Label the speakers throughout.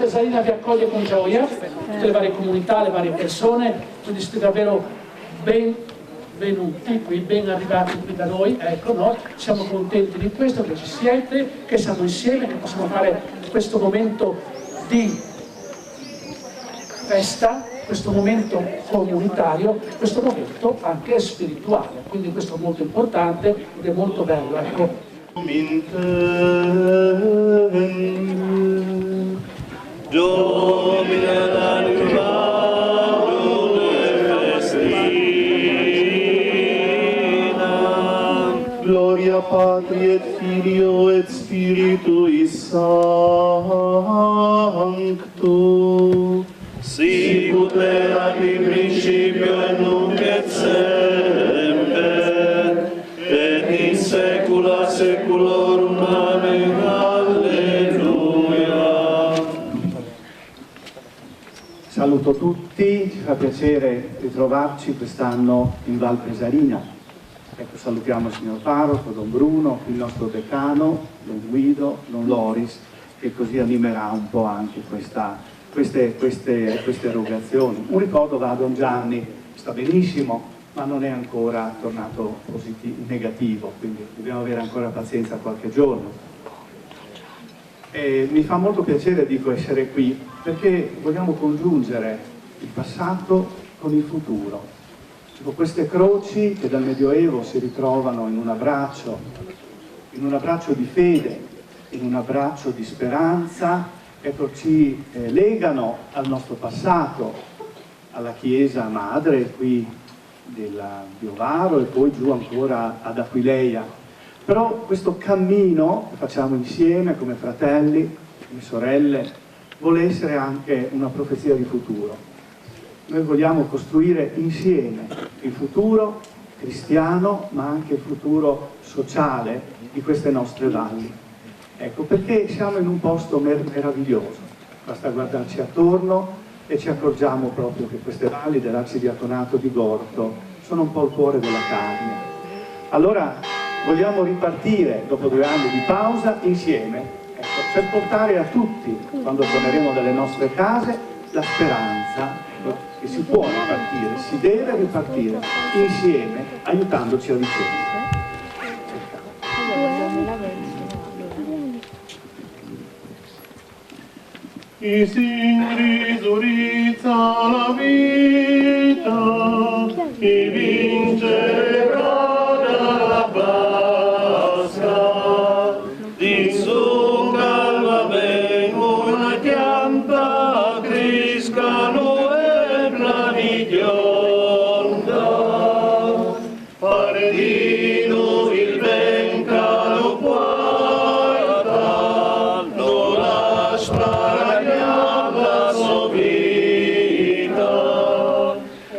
Speaker 1: Pesarina vi accoglie con gioia, tutte le varie comunità, le varie persone, quindi siete davvero benvenuti, qui, ben arrivati qui da noi, ecco, no? Siamo contenti di questo, che ci siete, che siamo insieme, che possiamo fare questo momento di festa, questo momento comunitario, questo momento anche spirituale, quindi questo è molto importante ed è molto bello, ecco.
Speaker 2: Gloria Patri et Filio et Spiritui Sancto, sicut erat in principio et nunc et semper, et in saecula saeculorum. Amen. Alleluia.
Speaker 3: Saluto tutti, ci fa piacere ritrovarci quest'anno in Val Pesarina. Ecco, salutiamo il signor Parroco, Don Bruno, il nostro decano, Don Guido, Don Loris, che così animerà un po' anche queste erogazioni. Un ricordo va a Don Gianni, sta benissimo, ma non è ancora tornato negativo, quindi dobbiamo avere ancora pazienza qualche giorno. E mi fa molto piacere, dico, essere qui, perché vogliamo congiungere il passato con il futuro. Queste croci che dal Medioevo si ritrovano in un abbraccio di fede, in un abbraccio di speranza, ecco, ci legano al nostro passato, alla Chiesa Madre qui di Ovaro e poi giù ancora ad Aquileia. Però questo cammino che facciamo insieme come fratelli, come sorelle, vuole essere anche una profezia di futuro. Noi vogliamo costruire insieme il futuro cristiano, ma anche il futuro sociale di queste nostre valli. Ecco, perché siamo in un posto meraviglioso. Basta guardarci attorno e ci accorgiamo proprio che queste valli dell'Arcidiaconato di Gorto sono un po' il cuore della carne. Allora vogliamo ripartire, dopo 2 anni di pausa, insieme, ecco, per portare a tutti, quando torneremo dalle nostre case, la speranza che si può ripartire, si deve ripartire insieme, aiutandoci a vicenda.
Speaker 2: Chi si risurrizza la vita, chi vincerà dalla basca, di su calma vengo una pianta, crescano e planigionda, pardino il ben calo guarda, non la sparagna sovita,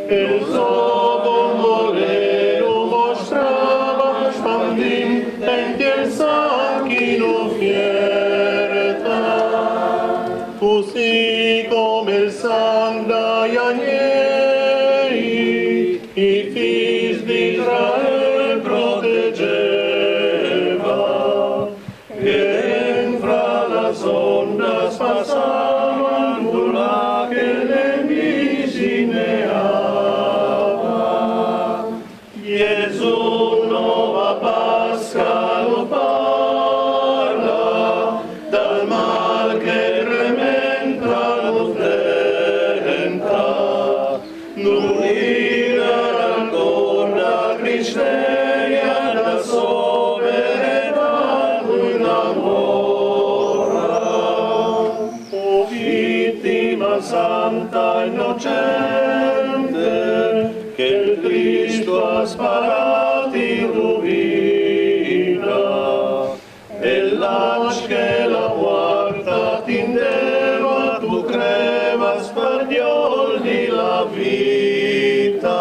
Speaker 2: e il suo buon volero mostrava spandim e il sanchino fierta, così come il sang dai agnelli i figli di Israele proteggeva, e fra la sonda passavano là che le misineava. Gesù nuova Pasca lo parla, dal mal che rementa lo tenta, l'unità ancora cristeia da sovereità lui l'amora. O vittima santa innocente, che il Cristo ha sparato in rovina, e l'ange che la guarda tindeva, tu creva spardioldi la vita,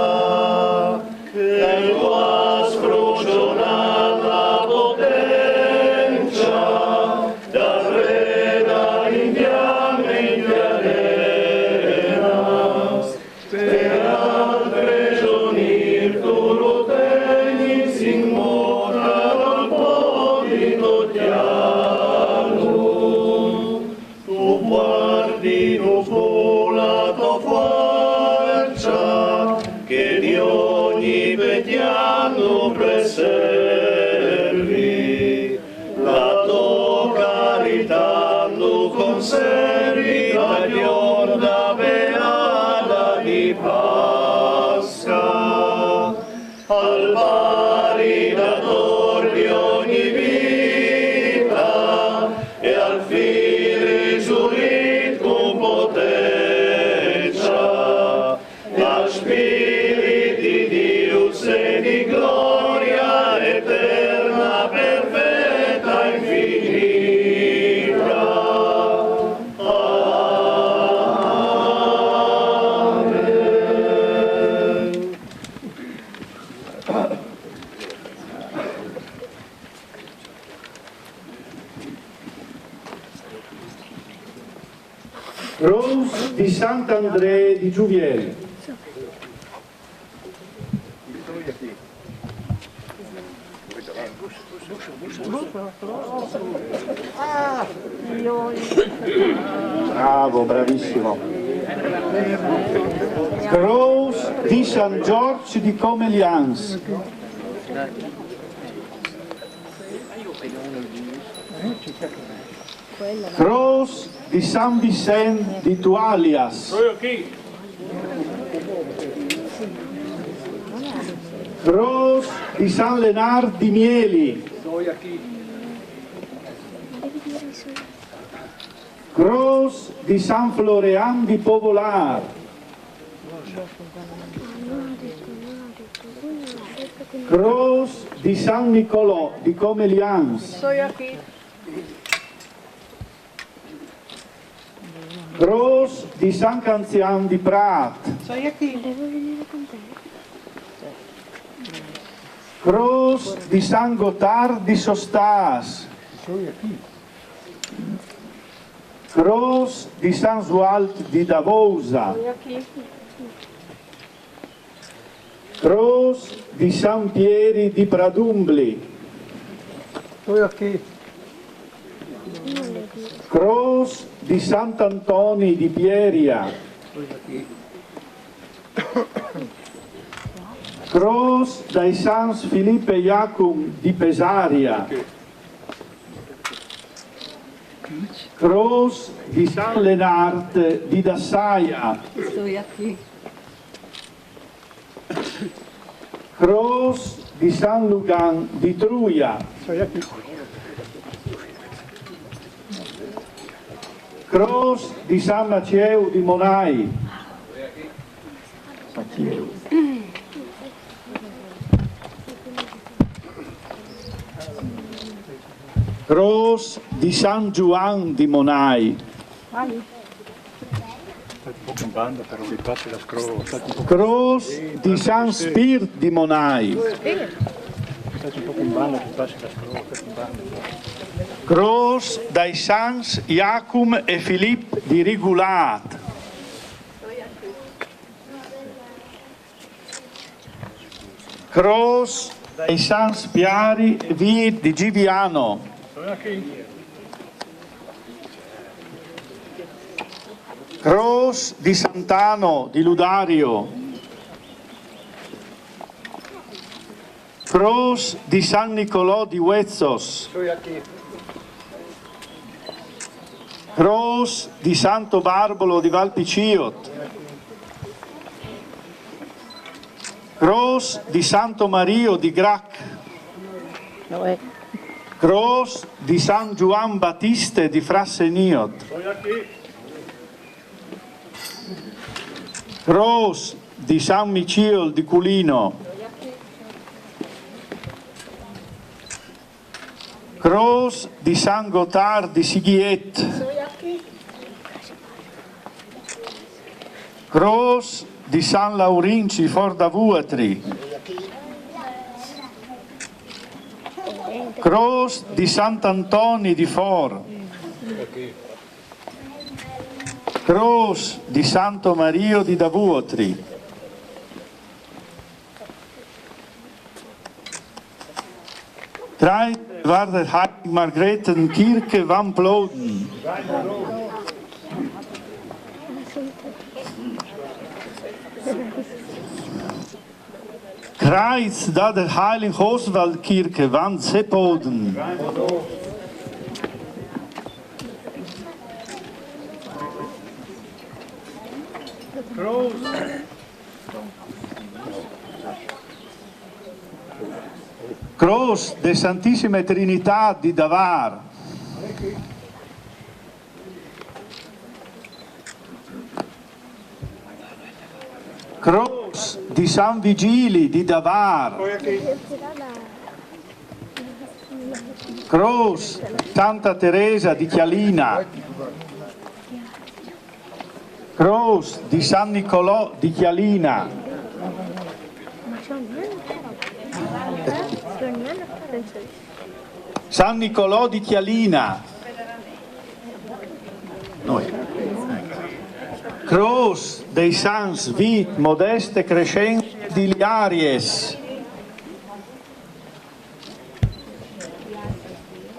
Speaker 2: che lo ha sproccionato la potenza, dal re da inviame in arena, per altre giorni tu lo teni, si immortano al po' di Tottiano, tu guardi che ti hanno preservi, la tua carità lo conservi, la giornata beata di Pasca, al pari dator di ogni vita e al fine risurrit con potenza, al Spirito di Dio e di gloria eterna, perfetta, infinita. Amen.
Speaker 3: Rose di Sant'Andrea di Giuvieri. Bravo, bravissimo. Rose di San Giorgio di Comelians. Croce di San Vicente di Tualias. Croce di San Leonardo di Mieli. Croce di San Florean di Povolar. Croce di San Nicolò di Comelians. Croce di San Canzian di Prat. Croce di San Gotard di Sostas. Croce di San Zualt di Davosa. Croce di San Pieri di Pradumbli. Croce di Sant'Antoni di Pieria. Croce dai Sans Filippo e Iacum di Pesaria. Croce di San Lenart di Dassaia. Croce di San Lugan di Truia. Croce di San Macieu di Monai. Croce di San Juan di Monai. Croce di San Spirt di Monai. Croce dai Sans Iacum e Filippo di Rigulat. Croce dai Sans Piari e Vie di Giviano. Croce di Sant'Ano di Ludario. Croce di San Nicolò di Huezzos. Croce di Santo Barbolo di Valpiciot. Croce di Santo Mario di Grac. Croce di San Juan Battiste di Frasseniot. Croce di San Miciol di Culino. Croce di San Gotard di Sighiet. Croce di San Laurinci Fordavuatri. Croce di Sant'Antoni di For. Croce di Santo Mario di Davuotri. Drei war der Heilige Margrethenkirche van Ploden.
Speaker 4: Kreuz da der Heiligen Oswaldkirche, Wand Seppelden. Croce de Santissima Trinità di Davar. Croce di San Vigili di Davar. Croce Santa Teresa di Chialina. Croce di San Nicolò di Chialina. San Nicolò di Chialina. Noi. Croce dei Sans Vit Modeste Crescenze di Liaries.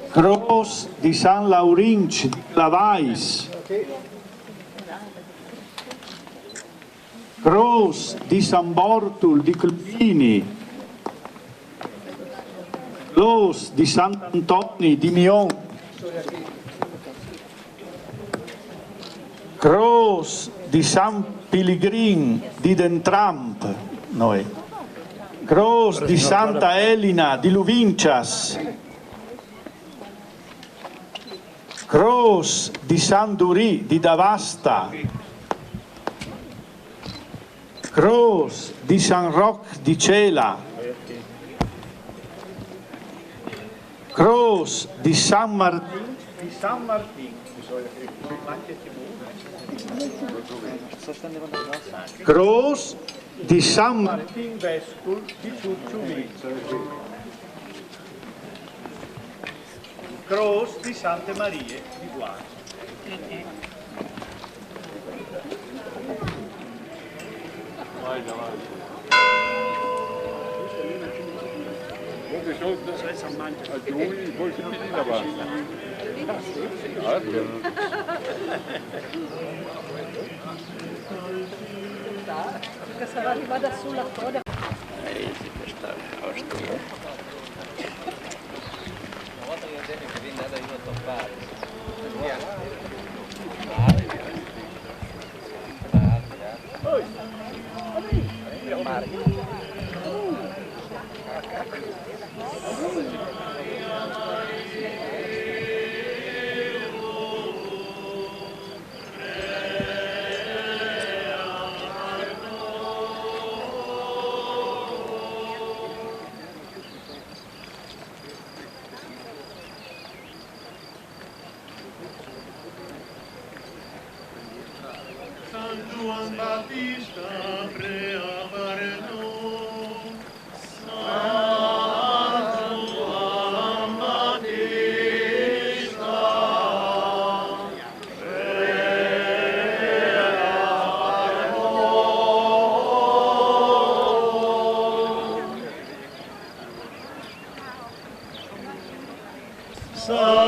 Speaker 4: Croce di San Laurinci di Lavais. Croce di San Bortul di Clubini. Croce di Sant'Antoni di Mion. Croce di San Pellegrin di Dentramp, noi. Croce di Santa Elena di Luvincias. Croce di San Durì di Davasta. Croce di San Roch di Cela. Croce di San Martin. Croce di San Martin Vescul di Ciucciuvì. Croce di Sante Marie di Guardia.
Speaker 5: Perché sarà arrivata sulla coda. Una volta che viene che viene da io a toppare.
Speaker 2: San Juan Battista prea per noi. San Juan Battista prea per noi. San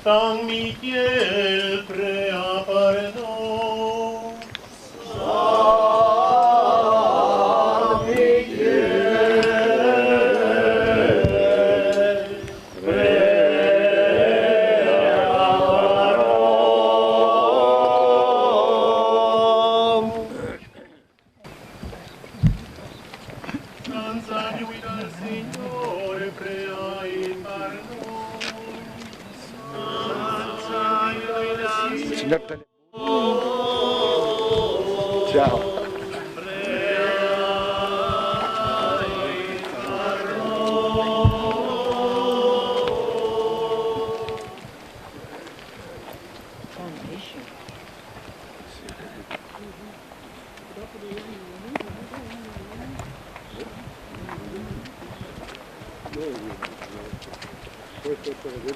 Speaker 2: San Michele prea per noi. San Michele prea per noi. Senza guida il Signore preai per noi.
Speaker 6: Ciao.
Speaker 3: Questo è
Speaker 7: Lui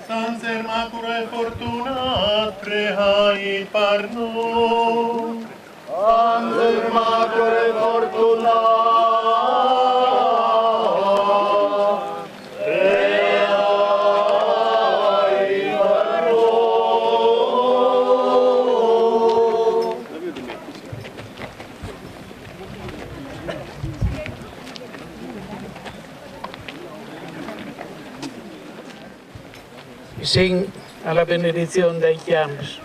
Speaker 2: Sans Hermaculae fortuna prehai par nos.
Speaker 6: Sans Hermaculae fortuna prehai par nos.
Speaker 7: Sing alla benedizione dei chiams,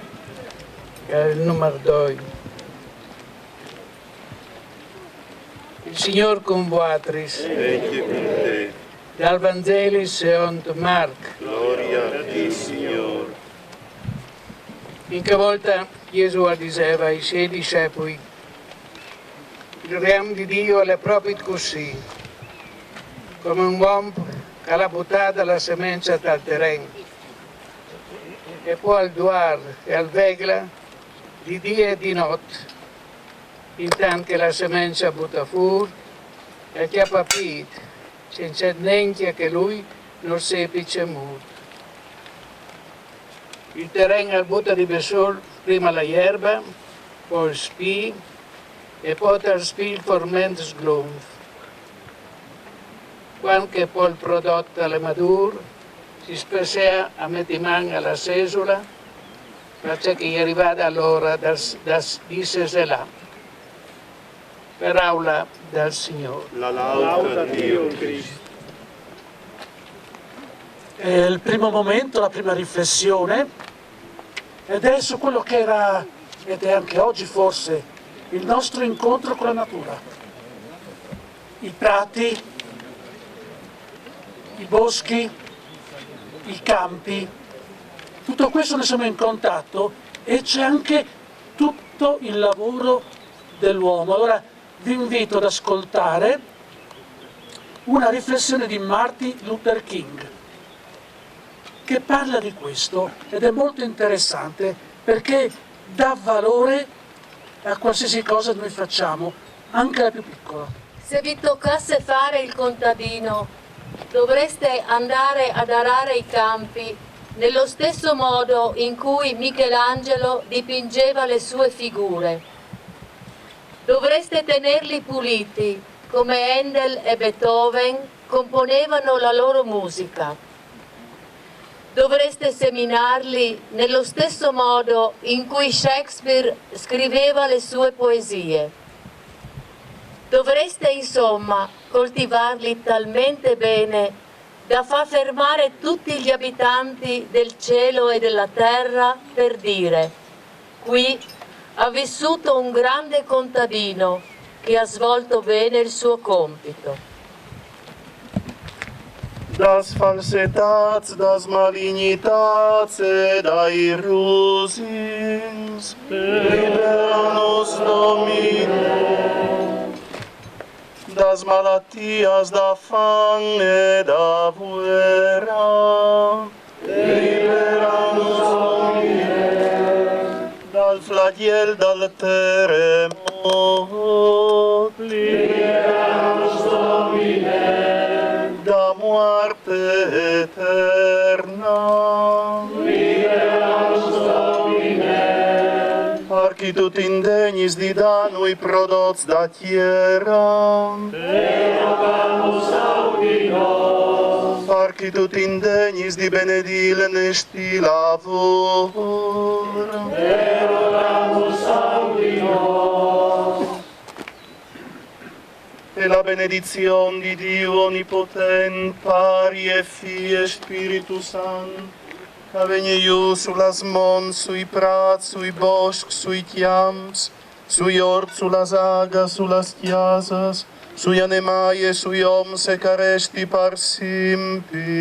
Speaker 7: che è il numero 2. Il Signor con voatris, dal Vangelo secondo Marc.
Speaker 6: Gloria a te, Signore.
Speaker 7: In che volta Gesù diceva ai suoi discepoli, il regno di Dio è proprio così, come un uomo che ha buttato la semenza dal terreno. E poi al duar e al vegla di dia e di notte, intanto che la semenza butta fuori e che ha papito, senza neanche che lui non sepice molto. Il terreno al butta di besol, prima la erba, poi il spì e poi dal spì il formento sglonf. Quando poi il prodotto alle madure, si spessea a mettimano alla sesola, perché gli è arrivata l'ora di seselà. Parola del Signore.
Speaker 6: La lauda a Dio Cristo.
Speaker 1: Il primo momento, la prima riflessione, ed è su quello che era, ed è anche oggi forse, il nostro incontro con la natura. I prati, i boschi, i campi, tutto questo ne siamo in contatto e c'è anche tutto il lavoro dell'uomo. Allora vi invito ad ascoltare una riflessione di Martin Luther King che parla di questo ed è molto interessante perché dà valore a qualsiasi cosa noi facciamo, anche la più piccola.
Speaker 8: Se vi toccasse fare il contadino, dovreste andare ad arare i campi nello stesso modo in cui Michelangelo dipingeva le sue figure. Dovreste tenerli puliti, come Handel e Beethoven componevano la loro musica. Dovreste seminarli nello stesso modo in cui Shakespeare scriveva le sue poesie. Dovreste insomma coltivarli talmente bene da far fermare tutti gli abitanti del cielo e della terra per dire: qui ha vissuto un grande contadino che ha svolto bene il suo compito.
Speaker 6: Das falsetats, das malignitats et irrusis, libera nos Domine. Das malattias, da fange, da puera, libera nos Domine. Dal flagel, dal terremot, libera nos Domine. Da muerte eterna, libera nos Domine. Archi tut indegnis di danui prodots da tierra, te rogamus audi nos. qui tu t'indegnis di benedire nesti lavor. E la benedizione di Dio Onnipotente, Pari e Figlio e Spirito Santo, che vegni iu sulla smon, sui prats, sui bosc, sui chiams, sui ort, sulla saga, sulla chiasas, sui animai e sui oms e caresti par simpi.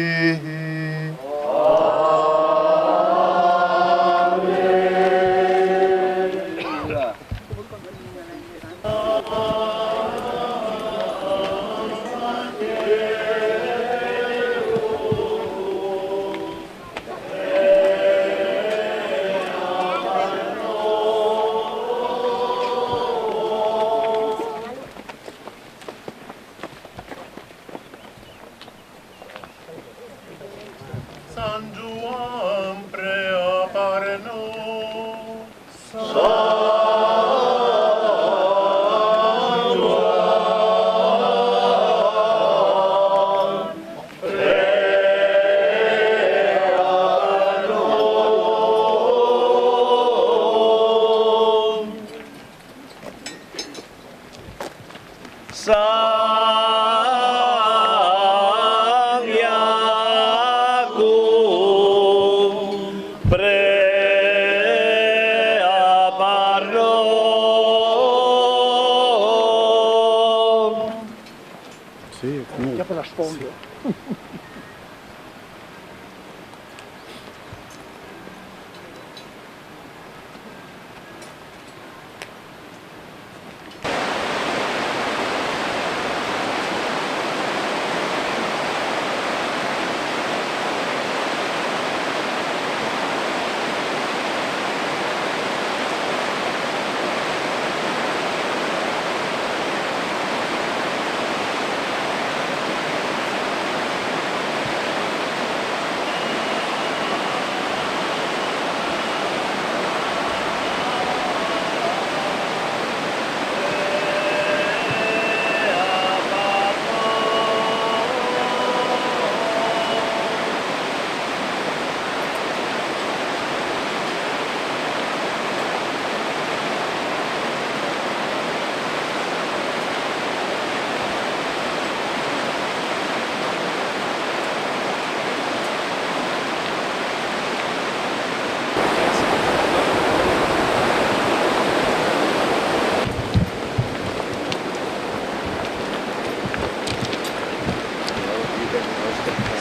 Speaker 2: San Juan prea per nos.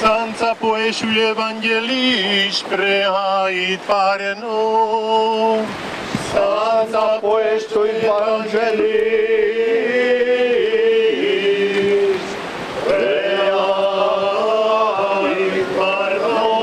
Speaker 2: Sanța poeșul evangelist preait pare nou. Sanța poeșul evangelist preait pare nou.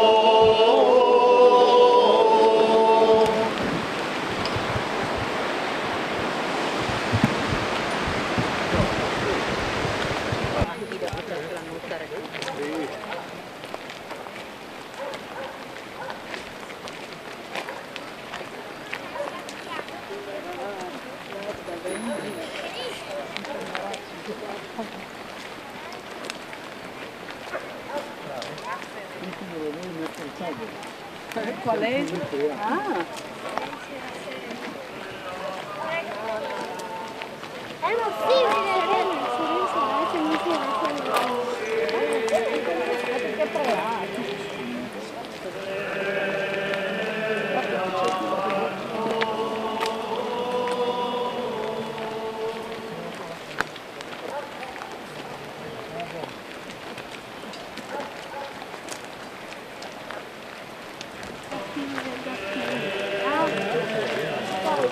Speaker 9: Qual è? Ah!
Speaker 10: È uno simile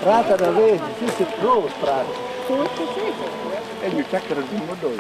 Speaker 4: Prata da verde, sì, si trova prata.
Speaker 10: Sì, sì, sì.
Speaker 4: E mi chiacchiera di un modo.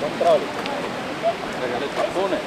Speaker 5: Controlli. Regala il pappone.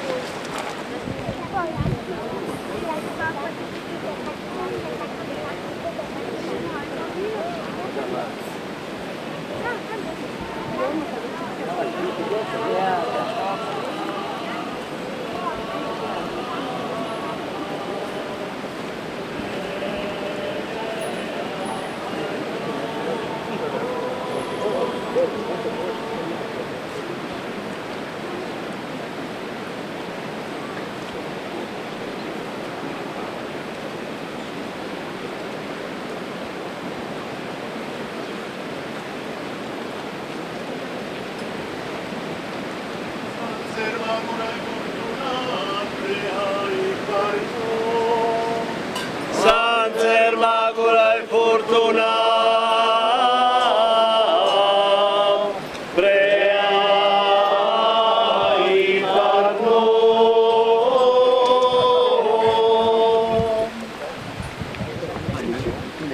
Speaker 6: Sanzer Macula e Fortuna preai per noi.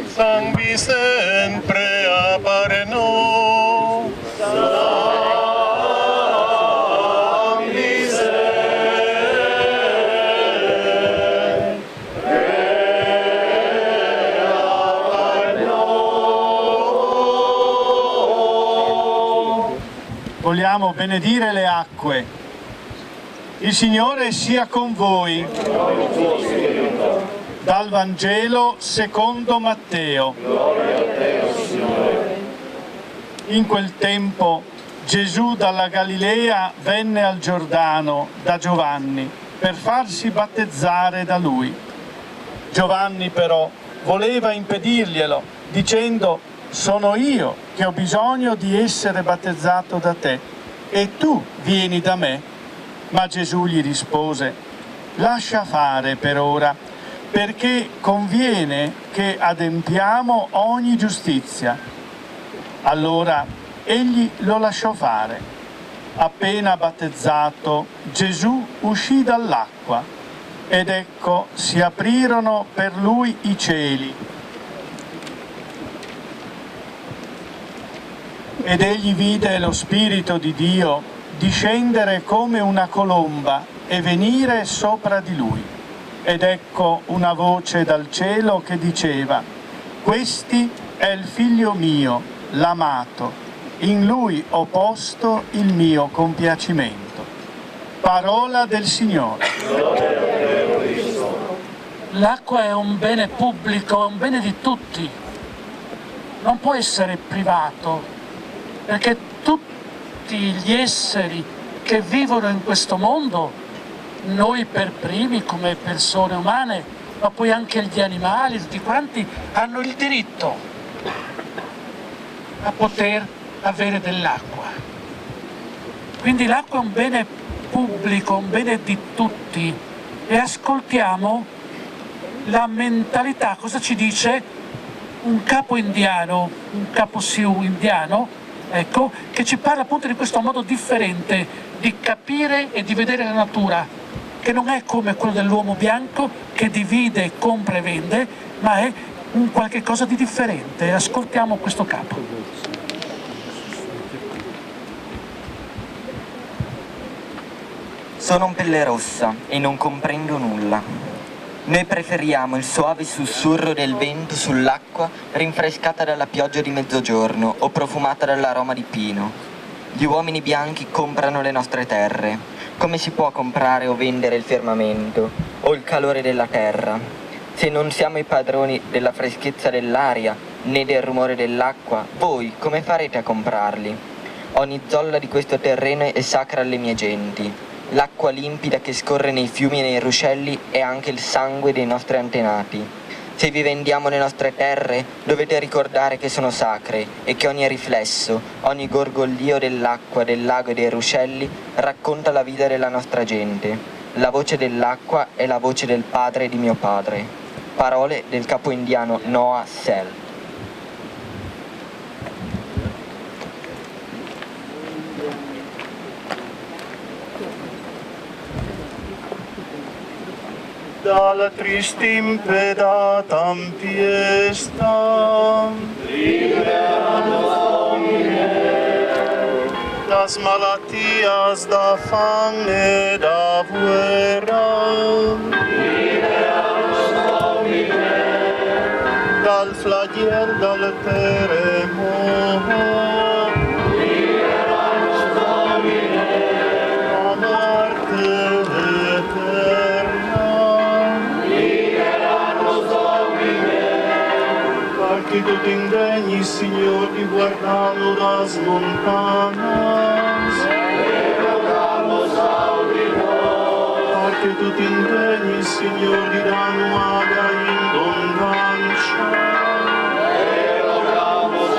Speaker 6: San Vicente prea per noi.
Speaker 4: Vogliamo benedire le acque. Il Signore sia con voi. Dal Vangelo secondo Matteo. In quel tempo Gesù dalla Galilea venne al Giordano da Giovanni per farsi battezzare da lui. Giovanni però voleva impedirglielo, dicendo: sono io che ho bisogno di essere battezzato da te, e tu vieni da me? Ma Gesù gli rispose: lascia fare per ora, perché conviene che adempiamo ogni giustizia. Allora egli lo lasciò fare. Appena battezzato, Gesù uscì dall'acqua, ed ecco si aprirono per lui i cieli. Ed egli vide lo Spirito di Dio discendere come una colomba e venire sopra di lui. Ed ecco una voce dal cielo che diceva: «Questi è il Figlio mio, l'amato, in lui ho posto il mio compiacimento». Parola del Signore.
Speaker 1: L'acqua è un bene pubblico, è un bene di tutti, non può essere privato, perché tutti gli esseri che vivono in questo mondo, noi per primi come persone umane, ma poi anche gli animali, tutti quanti, hanno il diritto a poter avere dell'acqua. Quindi l'acqua è un bene pubblico, un bene di tutti, e ascoltiamo la mentalità, cosa ci dice un capo indiano, un capo Sioux indiano, ecco, che ci parla appunto di questo modo differente di capire e di vedere la natura, che non è come quello dell'uomo bianco che divide, compra e vende, ma è un qualche cosa di differente. Ascoltiamo questo capo.
Speaker 11: Sono un pelle rossa e non comprendo nulla. Noi preferiamo il soave sussurro del vento sull'acqua rinfrescata dalla pioggia di mezzogiorno o profumata dall'aroma di pino. Gli uomini bianchi comprano le nostre terre. Come si può comprare o vendere il firmamento o il calore della terra? Se non siamo i padroni della freschezza dell'aria né del rumore dell'acqua, voi come farete a comprarli? Ogni zolla di questo terreno è sacra alle mie genti. L'acqua limpida che scorre nei fiumi e nei ruscelli è anche il sangue dei nostri antenati. Se vi vendiamo le nostre terre, dovete ricordare che sono sacre e che ogni riflesso, ogni gorgoglio dell'acqua, del lago e dei ruscelli racconta la vita della nostra gente. La voce dell'acqua è la voce del padre di mio padre. Parole del capo indiano Noah Sel.
Speaker 6: Dalla triste impedatam fiesta, liberanos Domine, das malatias da fame da guerra, liberanos Domine, dal flagel dal terremoto, liberanos Domine, la morte eterna. Che tu ti indegni, Signor, di guardarlo das montanas. E rogamos Perché tu ti indegni, Signor, di darlo aga in abbondanza. E rogamos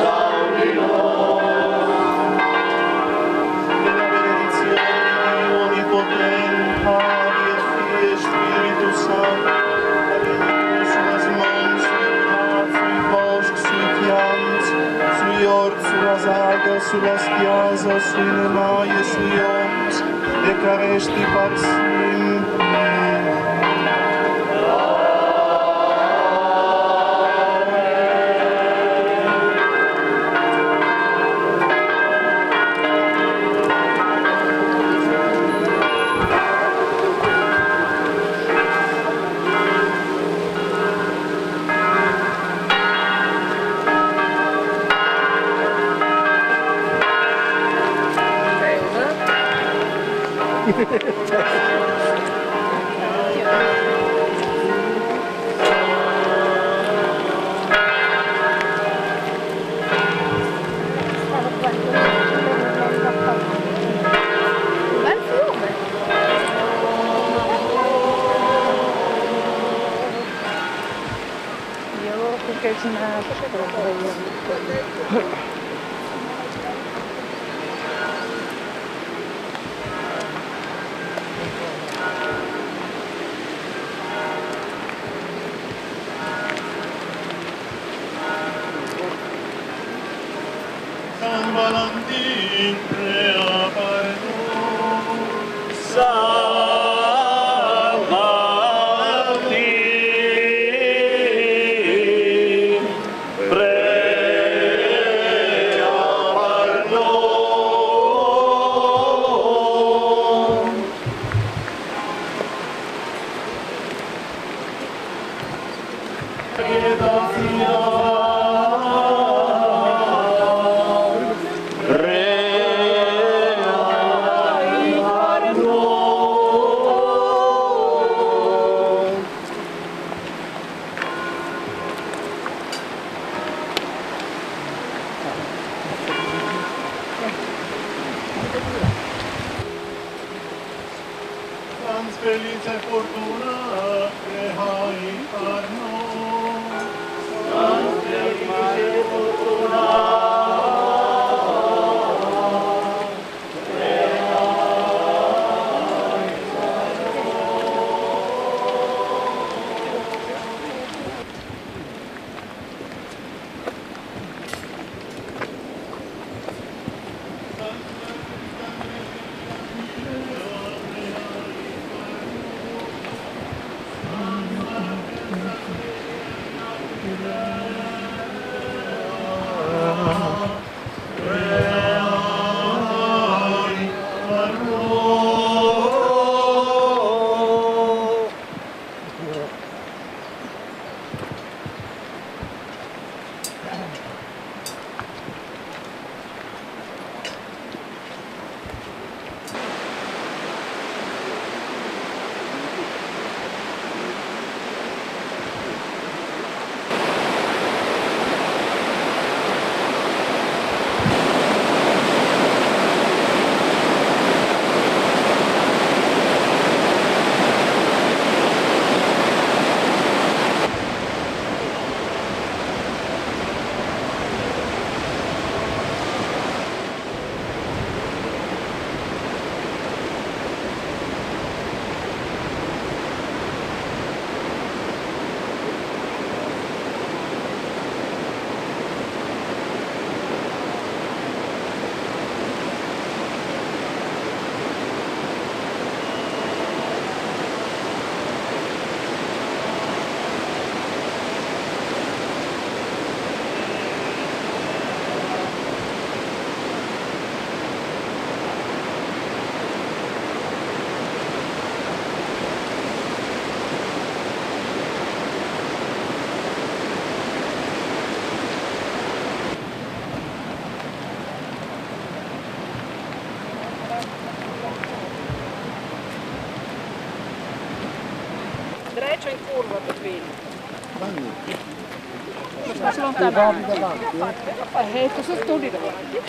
Speaker 6: nella benedizione di Onnipotente, Padre, Figlio e Spirito Santo, sui orti, sulla saga, sulla spiazza, sui nemai e sui oms, e caresti per sempre. San Valentin prea per noi, San Valentin prea per noi. Sans felice fortuna che hai per noi,
Speaker 9: faccio in curva, Peppino. Mi faccio lontano. Cosa sto lì davanti?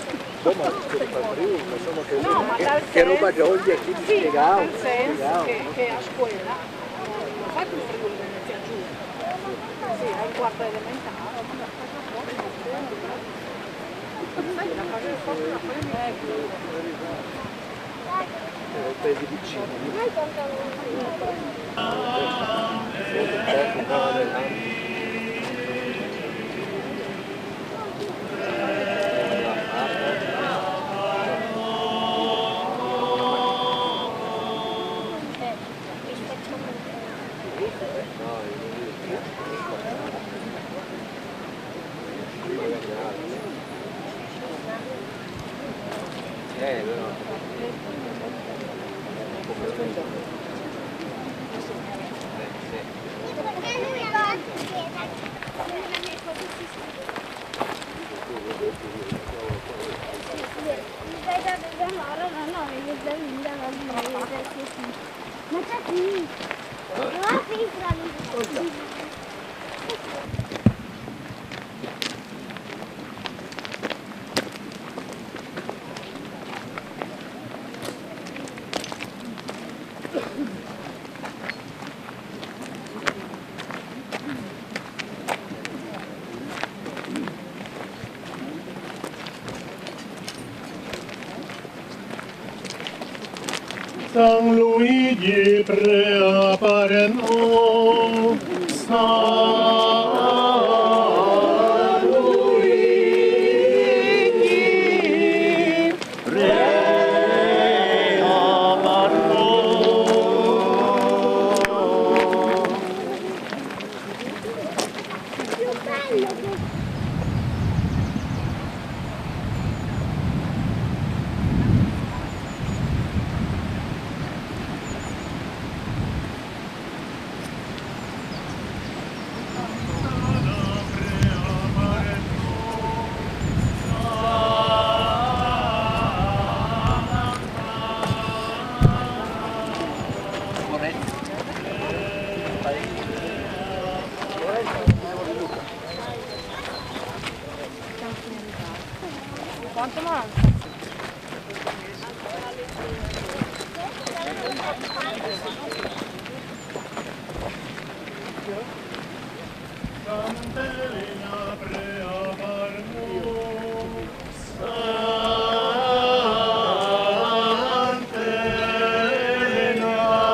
Speaker 9: No, ma dal
Speaker 5: che roba gioia, chi ti spiegava?
Speaker 9: Nel senso che a scuola non fai più Friuli Venezia Giulia. Sì, è un quarto elementare. Sai che la cosa è forte, la poi mi è
Speaker 5: Pesi vicini.
Speaker 10: Ma c'è qui! Non
Speaker 2: San Luigi preapareno, San Luigi
Speaker 9: Quanto manca?
Speaker 2: Sant'Elena preapareno, Sant'Elena preapareno.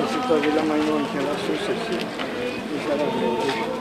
Speaker 3: Si toglie la mainoncia lassù, se sì, ci sarà bene.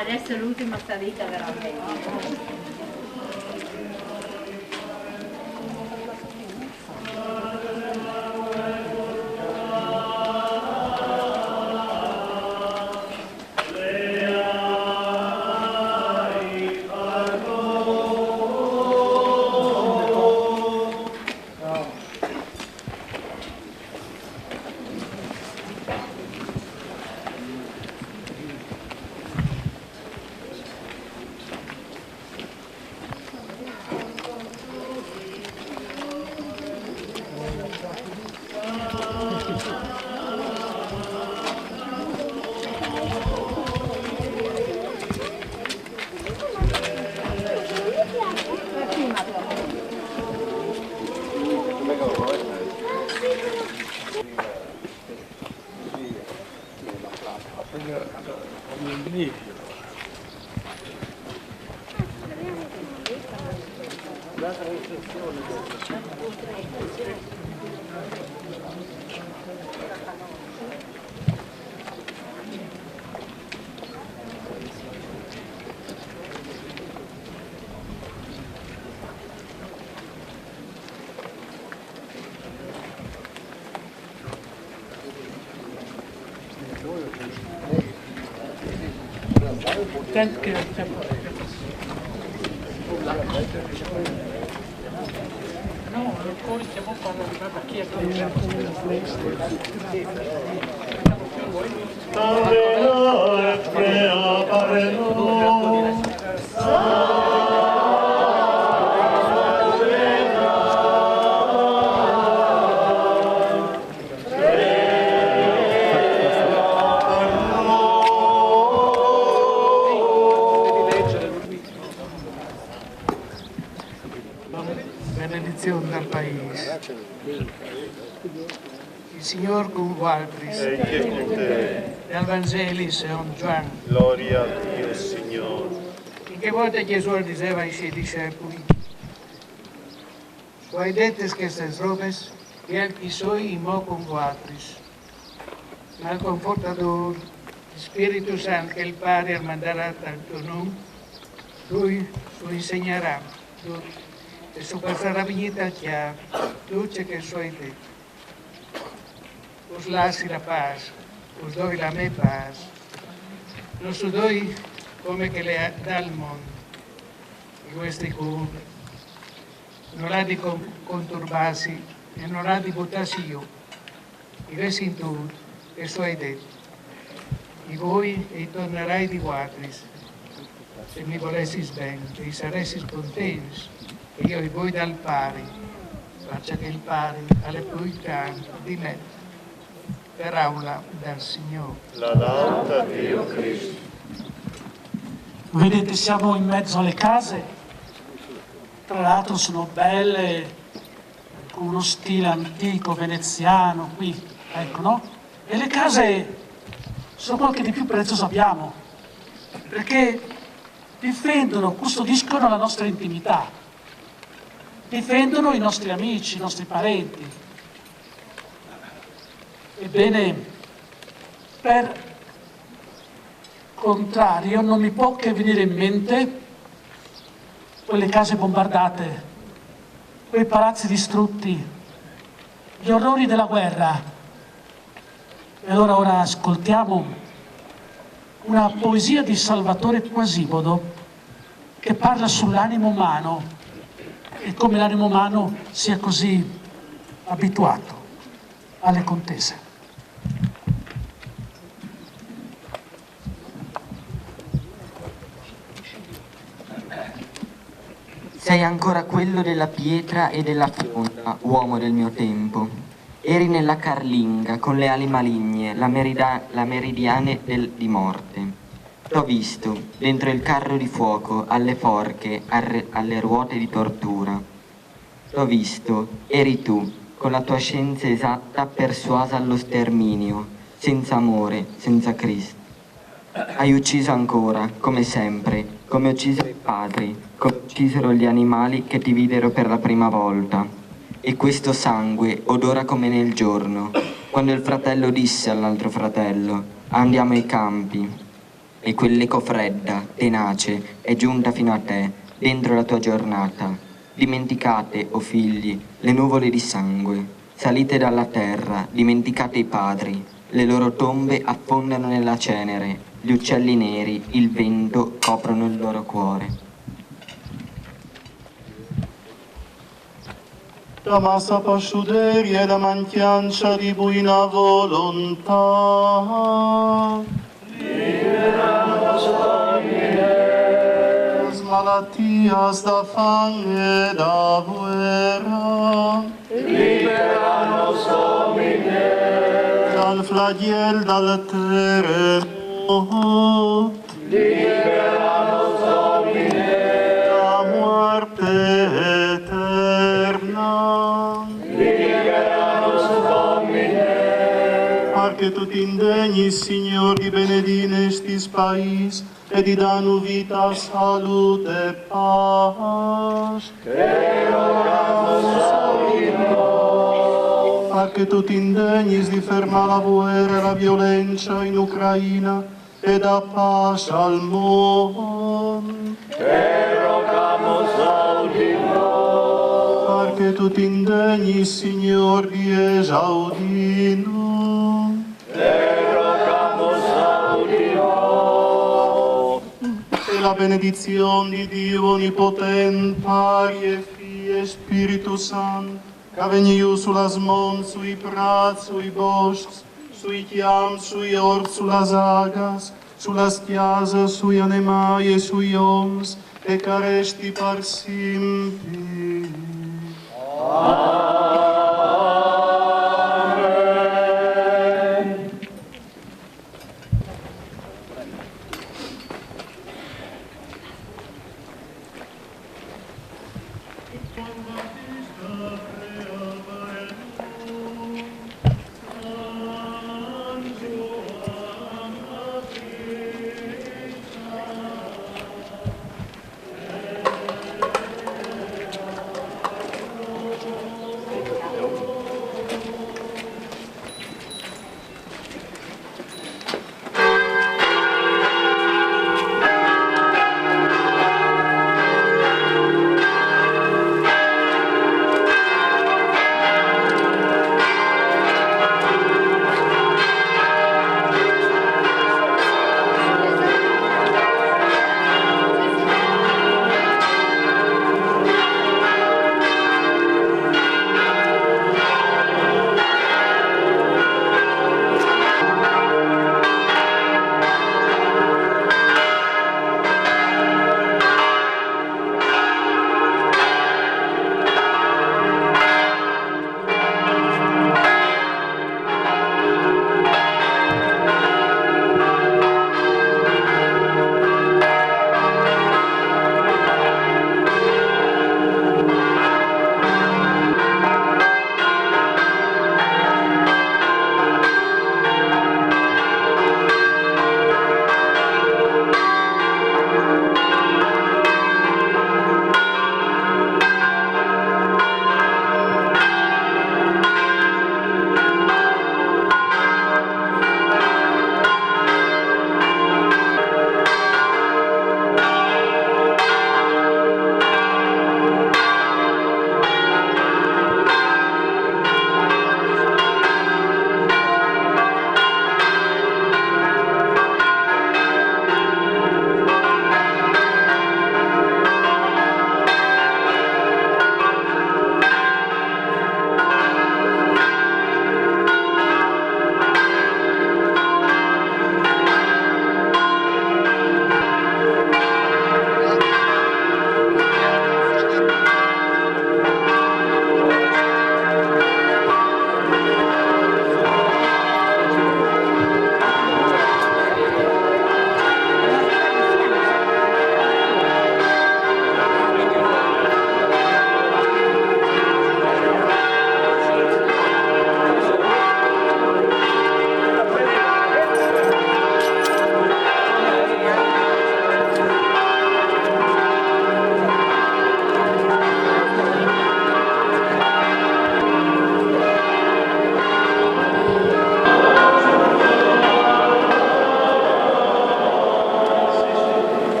Speaker 12: Adesso è l'ultima salita veramente.
Speaker 7: Benedizione dal Paese. Il Signor con Valtris. Dal Vangelo San Giovanni.
Speaker 6: Gloria a Dio, Signore.
Speaker 7: In che volta Gesù diceva ai suoi discepoli: Voi dettes que estas robes, y el que soy y mo con Valtris. Ma il Confortador, Spirito Santo, che il Padre mandarà dal tuo nome, Lui lo insegnerà tutto. E su questa ravvigita chiave, tutto che suoi detto. Us lasci la pace, us doi la mia pace. Non so doi come che le dà il mondo. I vostri cuori non ha di conturbarsi e non ha di buttarsi io. I resti in tutto che suoi detto. E voi e tornerai di Valtris. Se mi volessi bene, e saresti contenti. Io e voi dal pari, faccia che il pari alle più canto di me, parola del Signore.
Speaker 6: La lauda a Dio Cristo.
Speaker 1: Vedete, siamo in mezzo alle case, tra l'altro sono belle, con uno stile antico, veneziano, qui, ecco, no? E le case sono quello che di più prezioso abbiamo, perché difendono, custodiscono la nostra intimità. Difendono i nostri amici, i nostri parenti. Ebbene, per contrario, non mi può che venire in mente quelle case bombardate, quei palazzi distrutti, gli orrori della guerra. E allora ora ascoltiamo una poesia di Salvatore Quasimodo che parla sull'animo umano e come l'animo umano sia così abituato alle contese.
Speaker 11: Sei ancora quello della pietra e della fronda, uomo del mio tempo. Eri nella carlinga con le ali maligne, la meridiane di morte. T'ho visto, dentro il carro di fuoco, alle forche, alle ruote di tortura. T'ho visto, eri tu, con la tua scienza esatta persuasa allo sterminio, senza amore, senza Cristo. Hai ucciso ancora, come sempre, come uccisero i padri, come uccisero gli animali che ti videro per la prima volta. E questo sangue odora come nel giorno, quando il fratello disse all'altro fratello, andiamo ai campi. E quell'eco fredda, tenace, è giunta fino a te, dentro la tua giornata. Dimenticate, o figli, le nuvole di sangue, salite dalla terra, dimenticate i padri, le loro tombe affondano nella cenere, gli uccelli neri, il vento coprono il loro cuore.
Speaker 6: Da massa pasciuderia e da manchiancia di buona volontà. Liberanos Domine. Las malattias da fame e da guerra. Liberanos Domine. Dal flagel, dal terremoto. Liberanos Domine. Da muerte eterna. Liberanos Domine. Perché tutti indegni, Signor, di benedire estis pais e di danu vita, salute e pace. Che rogamus Domino. Perché tutti indegni di fermare la guerra e la violenza in Ucraina e da pace al mondo. Che rogamus Domino. Perché tutti indegni, Signor, di esaudino. E la benedizione di Dio Onnipotente, Padre e Figlio e Spirito Santo, che veniu sulla smon, sui prats, sui boscs, sui chiam, sui ort, sulla agas, sulla chiasa, sui animali e sui oms, e caresti per sempre.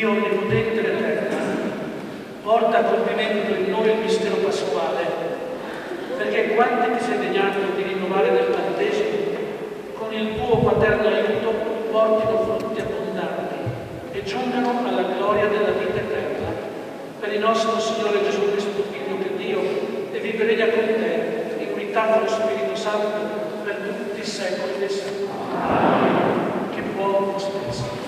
Speaker 1: Dio onnipotente ed eterno, porta a compimento in noi il mistero pasquale, perché quanti ti sei degnato di rinnovare nel battesimo, con il tuo paterno aiuto portino frutti abbondanti e giungano alla gloria della vita eterna. Per il nostro Signore Gesù Cristo, Figlio che Dio, e vive e regna con te, in unità con lo Spirito Santo, per tutti i secoli dei secoli. Che buono spezzo.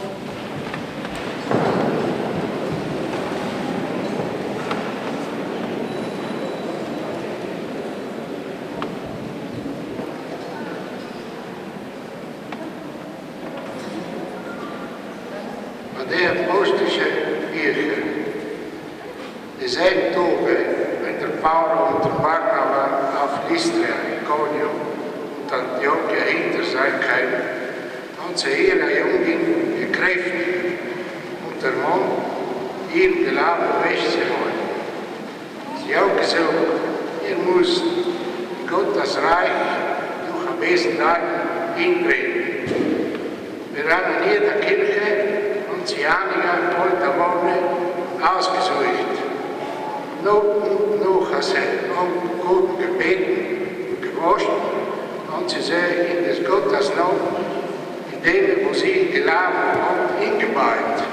Speaker 13: Der apostolische Kirche, dieselbe Tage, wenn der Paulus und der Barnabas auf Lystra, Iconium und Antiochia hinter sein kamen, haben sie ihre Jungen gekräftigt und der Mann ihren Glauben wegzuholen. Sie haben gesagt, ihr müsst Gott das Reich durch am besten Tag hinbringen. Wir haben in jeder Kirche sie einige Polterwohne ausgesucht. Noch als sie gut gebeten und gewaschen, haben sie sie in das Gotteslob, in dem, wo sie gelaufen haben, hingebaut.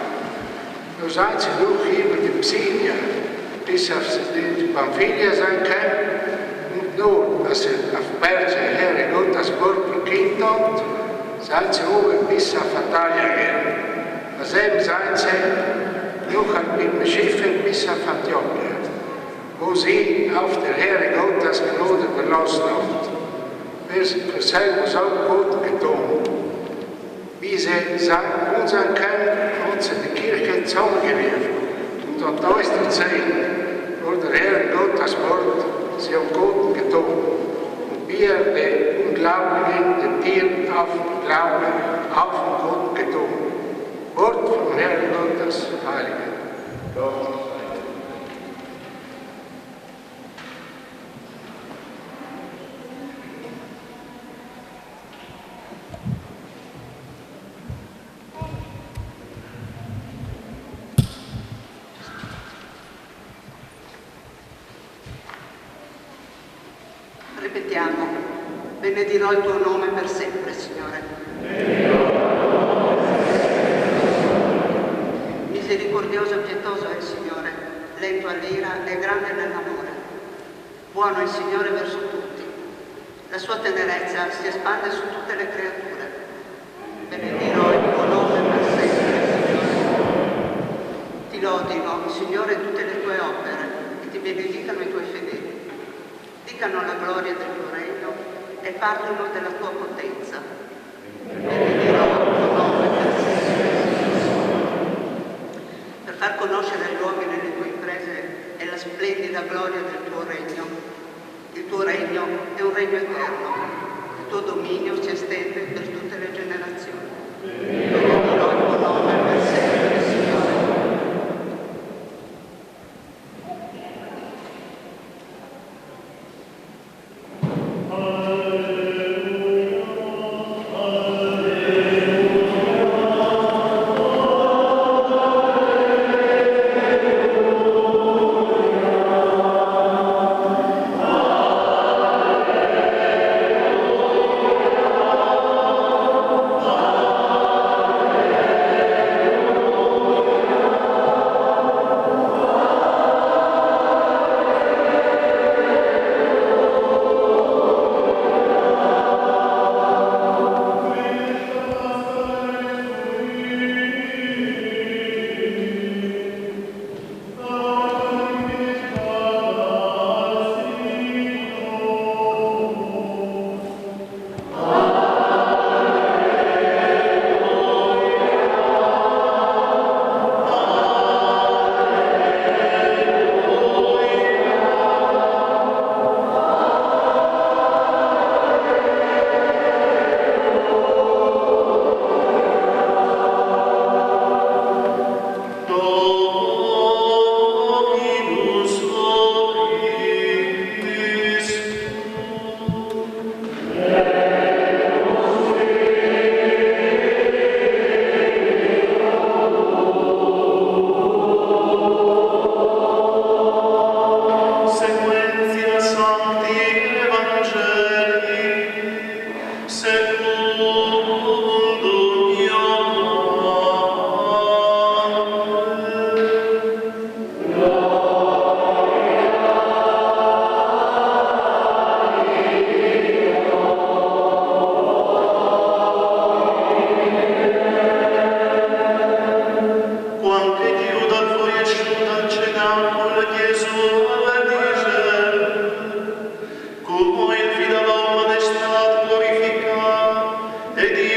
Speaker 13: Nun sind sie durch über die Psidia, bis auf die Pamphylia sein können, und nur, als sie auf Berge Herr Gottes Wort verkündet haben, sind sie oben bis auf Atalia gehen. Dasselbe seien sie noch mit dem Schiff bis auf Antiochia, wo sie auf der Herr Gottes Gnade verlassen haben. Für sie muss auch gut getan. Wie sie unseren können, haben sie die Kirche zusammengerufen und an uns zu zeigen, wo der Herr Gottes Wort sie am Guten getan. Und wir, die Unglaublichen, den Tieren auf den Glauben, auf den Guten getan. Wort vom Herrn Gottes, Heilige Gott.
Speaker 14: Ripetiamo, benedirò il tuo nome per sempre, Signore. Misericordioso e pietoso è il Signore, lento all'ira e grande nell'amore. Buono è il Signore verso tutti. La sua tenerezza si espande su tutte le creature. Benedirò il tuo nome per sempre, Signore. Ti lodino, Signore, tutte le tue opere e ti benedicano i tuoi fedeli. Dicano la gloria del tuo regno e parlino della tua potenza. Benedirò il tuo nome per sempre. Per far conoscere agli uomini le tue imprese e la splendida gloria del tuo regno. Il tuo regno è un regno eterno, il tuo dominio si estende per tutte le generazioni. Benedirò il tuo nome per sempre, Signore.
Speaker 10: Oh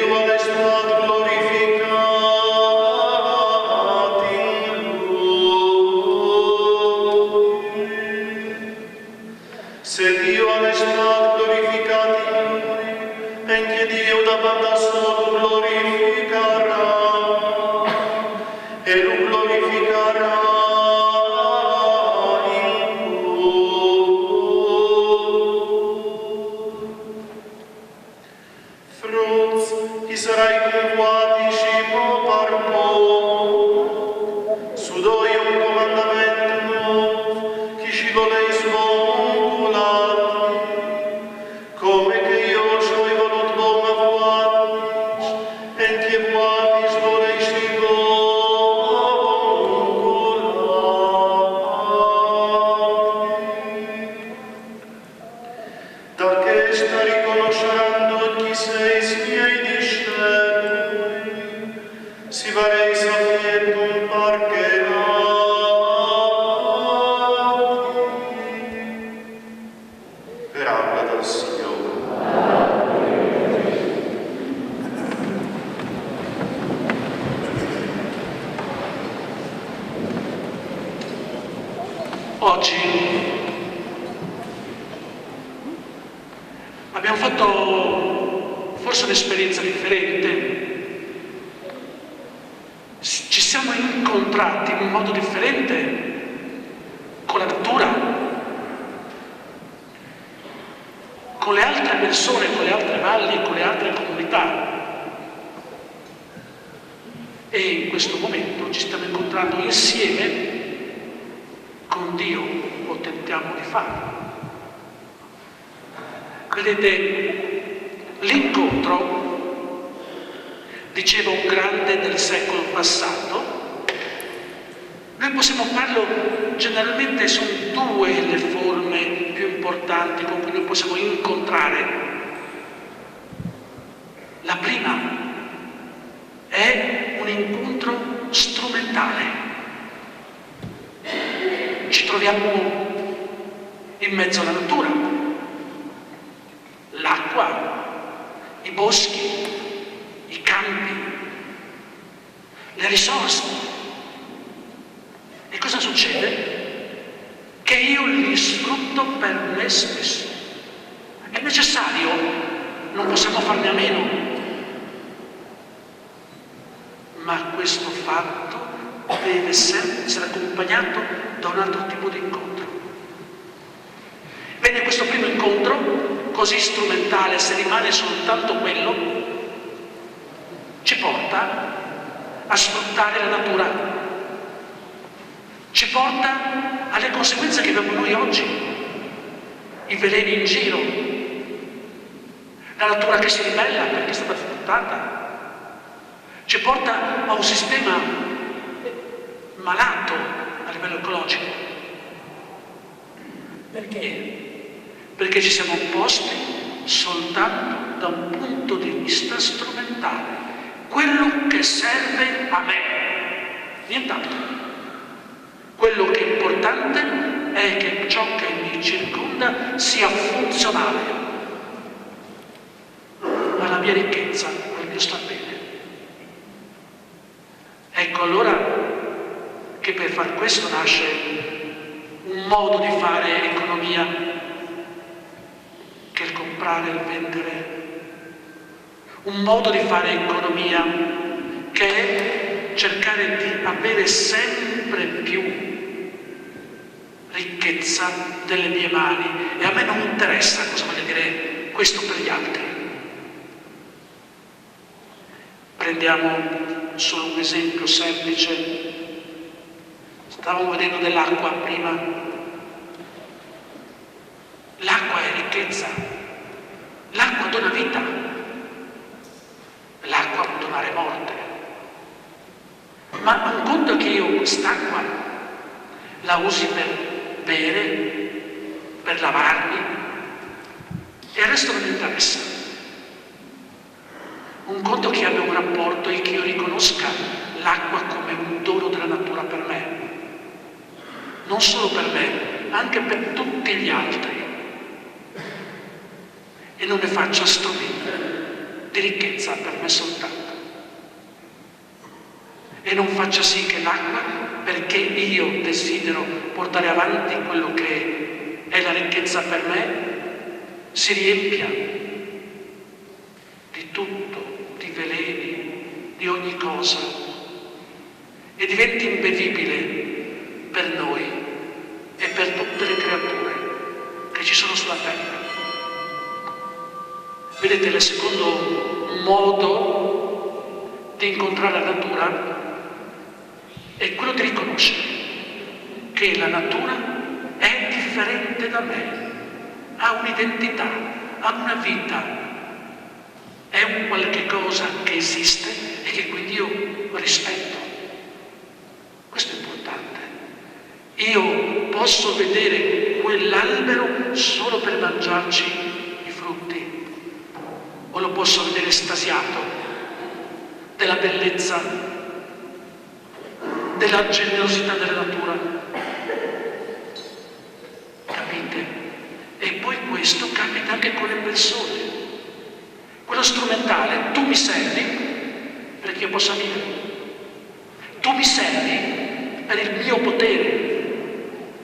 Speaker 6: Dio è stato glorificato in Lui. Se Dio è stato glorificato in Lui, anche Dio da banda solo glorificherà e lo glorificherà in Lui. Fruts, chi sarai conquatici po par po, su doi un comandamento nuovo, chi ci volei smonculati, come che io ci ho voluto buona vuotis, e che vuotis volei ci da che sta riconosceranno chi sei miei discepoli, si varei sapendo un parcherati per aula del Signore.
Speaker 1: Oggi abbiamo fatto forse un'esperienza differente, ci siamo incontrati in un modo differente con la natura, con le altre persone, con le altre valli, con le altre comunità. E in questo momento ci stiamo incontrando insieme con Dio, o tentiamo di farlo. Vedete, l'incontro, diceva un grande del secolo passato, noi possiamo farlo, generalmente sono due le forme più importanti con cui noi possiamo incontrare. La prima è un incontro strumentale. Ci troviamo in mezzo alla natura, l'acqua, i boschi, i campi, le risorse. E cosa succede? Che io li sfrutto per me stesso. È necessario, non possiamo farne a meno. Ma questo fatto deve sempre essere accompagnato da un altro tipo di incontro. Bene, questo primo incontro, così strumentale, se rimane soltanto quello, ci porta a sfruttare la natura, ci porta alle conseguenze che abbiamo noi oggi, i veleni in giro, la natura che si ribella perché è stata sfruttata, ci porta a un sistema malato a livello ecologico. Perché? Perché ci siamo opposti soltanto da un punto di vista strumentale, quello che serve a me, nient'altro. Quello che è importante è che ciò che mi circonda sia funzionale alla mia ricchezza, al mio star bene. Ecco allora che per far questo nasce un modo di fare economia, che è il comprare e il vendere, un modo di fare economia che è cercare di avere sempre più ricchezza delle mie mani, e a me non interessa cosa voglia dire questo per gli altri. Prendiamo solo un esempio semplice. Stavamo vedendo dell'acqua prima. L'acqua è ricchezza, l'acqua dona vita, l'acqua può donare morte. Ma un conto è che io quest'acqua la usi per bere, per lavarmi, e il resto non mi interessa. Un conto che abbia un rapporto e che io riconosca l'acqua come un dono della natura per me, non solo per me, anche per tutti gli altri, e non ne faccia strumento. di ricchezza per me soltanto. E non faccia sì che l'acqua, perché io desidero portare avanti quello che è la ricchezza per me, si riempia di tutto, di veleni, di ogni cosa, e diventi imbevibile per noi e per tutte le creature che ci sono sulla terra. Vedete, il secondo modo di incontrare la natura è quello di riconoscere che la natura è differente da me, ha un'identità, ha una vita, è un qualche cosa che esiste e che quindi io rispetto. Questo è importante. Io posso vedere quell'albero solo per mangiarci i frutti, o lo posso vedere estasiato della bellezza, della generosità della natura. Capite? E poi questo capita anche con le persone. Quello strumentale, tu mi servi perché io possa vivere. Tu mi servi per il mio potere.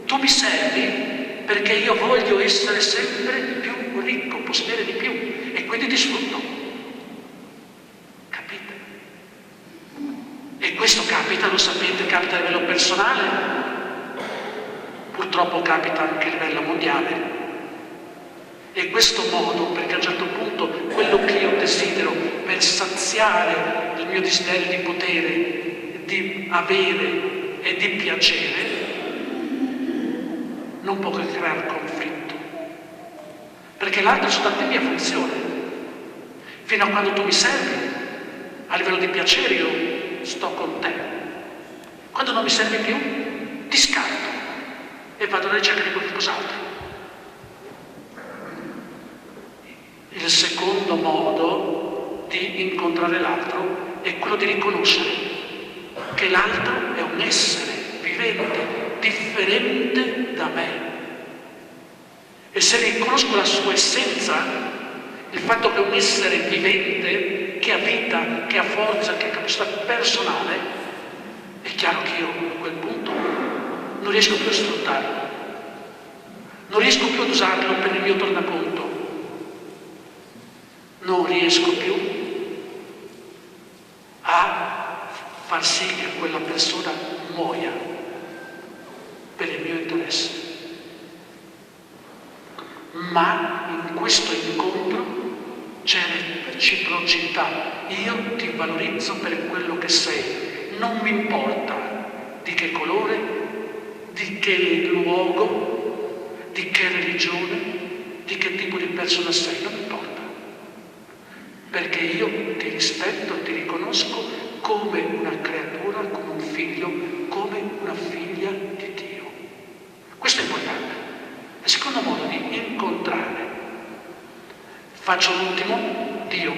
Speaker 1: Tu mi servi perché io voglio essere sempre più ricco, possedere di più, e quindi ti sfrutto. Capite? E questo capita, lo sapete, capita a livello personale, purtroppo capita anche a livello mondiale. E questo modo, perché a un certo punto quello che io desidero per saziare il mio desiderio di potere, di avere e di piacere, non può che creare conflitto, perché l'altro è soltanto mia funzione. Fino a quando tu mi servi a livello di piacere io sto con te. Quando non mi servi più ti scarto e vado alla ricerca di qualcos'altro. Il secondo modo di incontrare l'altro è quello di riconoscere che l'altro è un essere vivente, differente da me. E se riconosco la sua essenza, il fatto che è un essere vivente, che ha vita, che ha forza, che ha capacità personale, è chiaro che io a quel punto non riesco più a sfruttarlo, non riesco più ad usarlo per il mio tornaconto, non riesco più a far sì che quella persona muoia per il mio interesse. Ma in questo incontro c'è reciprocità. Io ti valorizzo per quello che sei, non mi importa di che colore, di che luogo, di che religione, di che tipo di persona sei, non mi importa. Perché io ti rispetto, ti riconosco come una creatura, come un figlio, come una figlia di Dio. Questo è importante. Il secondo modo di incontrare. Faccio l'ultimo, Dio.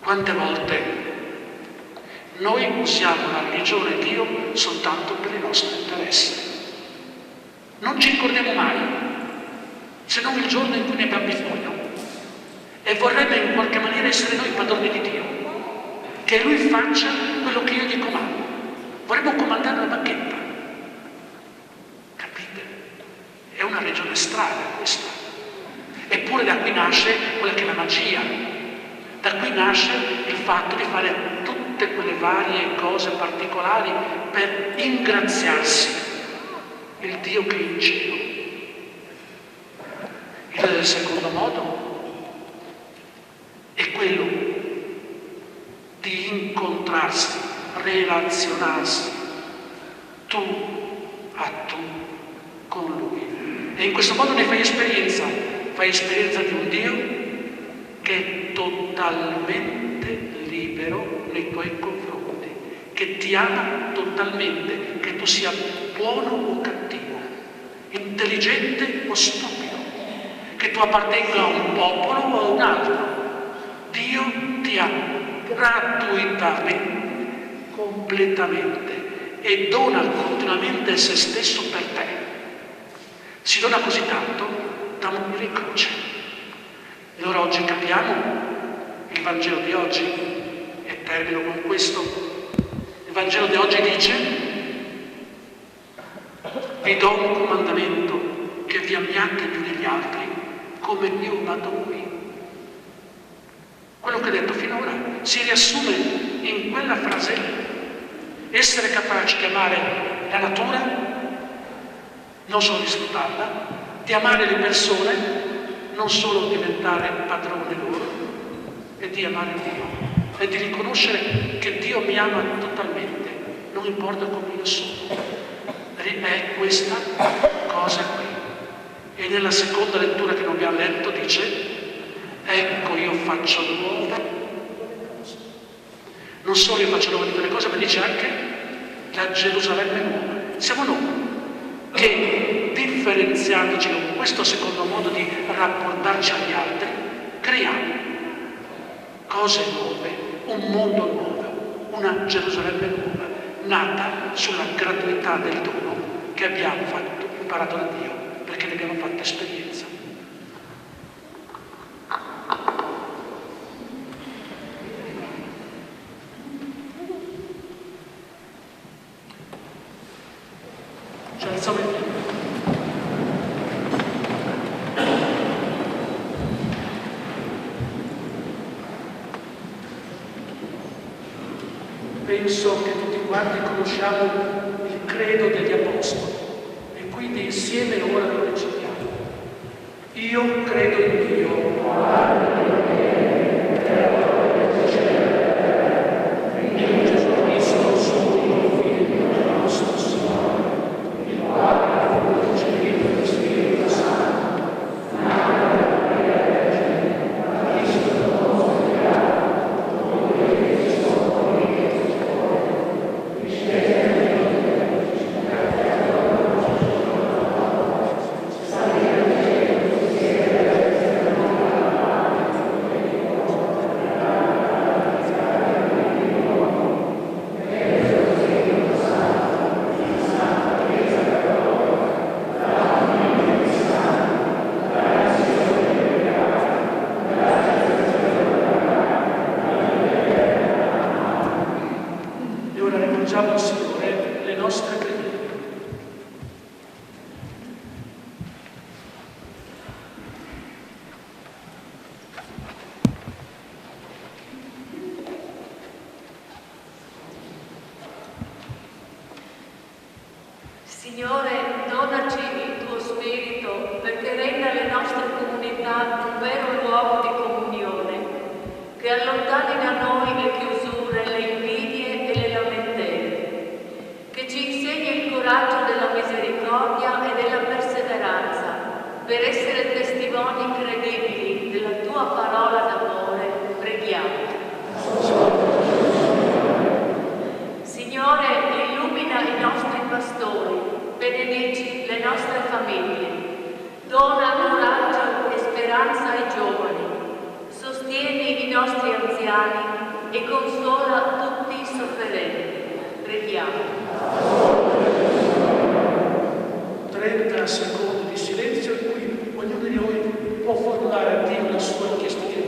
Speaker 1: Quante volte noi usiamo la religione e Dio soltanto per i nostri interessi? Non ci ricordiamo mai, se non il giorno in cui ne abbiamo bisogno. E vorrebbe in qualche maniera essere noi padroni di Dio, che Lui faccia quello che io gli comando. Vorremmo comandare la bacchetta. Capite? È una regione strana questa. Eppure da qui nasce quella che è la magia. Da qui nasce il fatto di fare tutte quelle varie cose particolari per ingraziarsi il Dio che è in cielo. Il secondo modo è quello di incontrarsi, relazionarsi tu a tu con Lui. E in questo modo ne fai esperienza di un Dio che è totalmente libero nei tuoi confronti, che ti ama totalmente, che tu sia buono o cattivo, intelligente o stupido, che tu appartenga a un popolo o a un altro. Dio ti ama gratuitamente, completamente, e dona continuamente se stesso per te. Si dona così tanto da morire in croce, E allora oggi capiamo il Vangelo di oggi, e termino con questo. Il Vangelo di oggi dice: vi do un comandamento, che vi amiate più degli altri, come io ho amato voi. Quello che ho detto finora si riassume in quella frase lì. Essere capaci di amare la natura, non solo di sfruttarla, di amare le persone, non solo diventare padrone loro, e di amare Dio, e di riconoscere che Dio mi ama totalmente, non importa come io sono. È questa cosa qui. E nella seconda lettura che non abbiamo letto dice: ecco, io faccio nuove. Non solo io faccio nuove di quelle cose, ma dice anche la Gerusalemme nuova. Siamo noi che, differenziandoci con questo secondo modo di rapportarci agli altri, creiamo cose nuove, un mondo nuovo, una Gerusalemme nuova, nata sulla gratuità del dono che abbiamo imparato da Dio, perché ne abbiamo fatto esperienza. Ci alziamo in piedi. Penso che tutti quanti conosciamo il credo degli Apostoli e quindi insieme ora lo recitiamo. Io credo in Dio.
Speaker 8: Signore, donaci il tuo spirito perché renda le nostre comunità un vero luogo di comunione, che allontani da noi le chiusure, le invidie e le lamentele, che ci insegni il coraggio della misericordia e della perseveranza per essere testimoni credibili della tua parola d'amore. Preghiamo. Signore, illumina i nostri pastori, benedici le nostre famiglie, dona coraggio e speranza ai giovani, sostieni i nostri anziani e consola tutti i sofferenti. Preghiamo.
Speaker 1: 30 secondi di silenzio in cui ognuno di noi può formulare a Dio la sua richiesta di aiuto.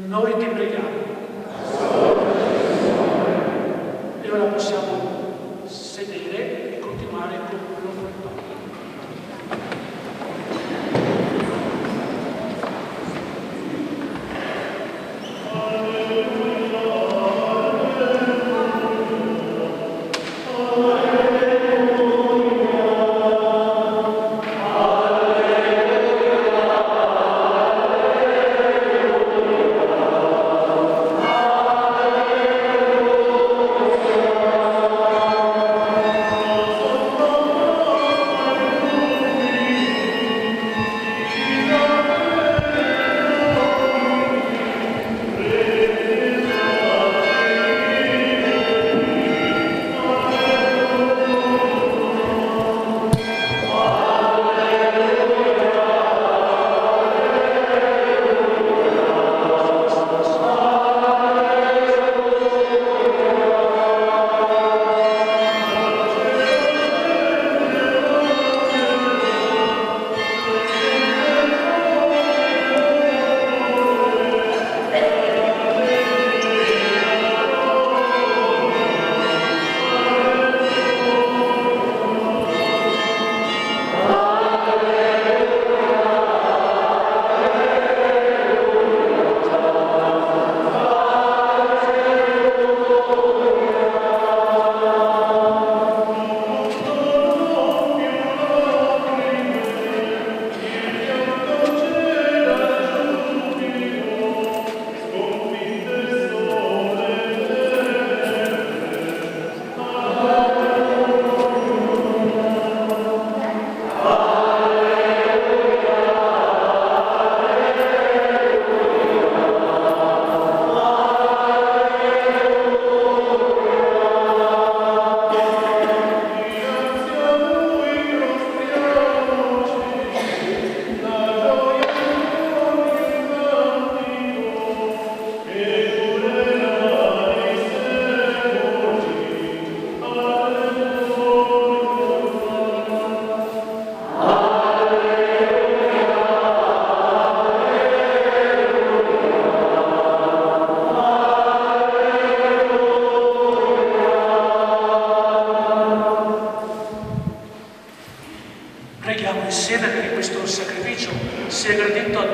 Speaker 1: Noi ti preghiamo. E ora possiamo sedere e continuare con l'offertorio.
Speaker 2: Alleluia.